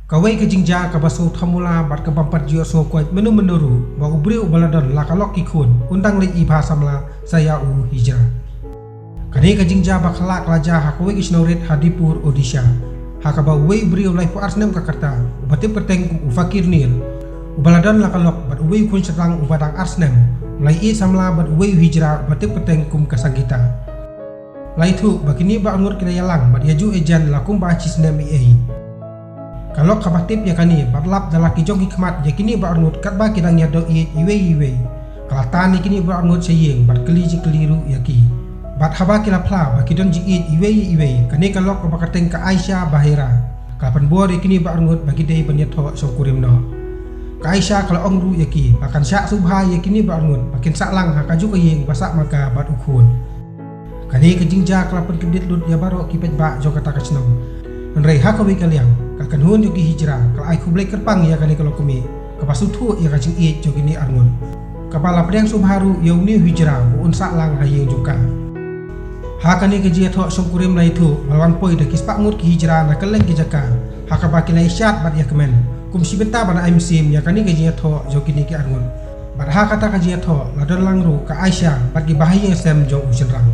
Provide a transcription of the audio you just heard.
Kawai ke jingja ka baso thamula bat ka bampat jio so koit menuru ba ubri ubaladon la kalok ikun undang le i bahasa mala saya u hijrah. Kani ka jingja ba khala raja hakawai isnaurit Hadipur Odisha. Hakaba uwe ubri ulai pu arsnem ka karta ubate peteng kum ufakir nil. Ubaladon la kalok bat uwe kun serang ubadang arsnem mulai i samla bat uwe hijrah ubate peteng kum kasagita. Lai thu bakini ba angur kina yalang bat yaju ejan lakum ba cisnem i. Kalau kabatip ya kani barlap dalaki jogi kemat ya kini barnut kat ba kidang ya doi iwe kalatan kini barnut sayeng bat keliji keliru ya ki bat haba kila pla ba kidon ji iwe kani kalau kabakateng ka Aisyah Bahira kapan buar kini barnut bagi dei banyatho sokurim no ka Aisyah kalau ongru ya ki akan syak subha ya kini barnut makin saklang hakaju kayeng basak maka bat ukun kani kejingja kelapan kedit lut ya baro kipet ba jo kata kasnom Nrei hakawi kaliang kakan hun yogi hijrah kal ai kublai kerpang ya kani kalau kumi kapasu thu ya kacing it jogi ni arngun kapala pedang subharu yauni hijrah bu unsa lang hayeng juga hakani keji tho songkurim lai thu malwan poi de kispak ngut ki hijrah na keleng ki jaka hakabaki lai syat bat ya kemen kum sibenta bana ai musim ya kani keji tho jogi ni ki arngun bat hakata keji tho ladon langru ka Aisyah bat ki bahayeng sem jong usenrang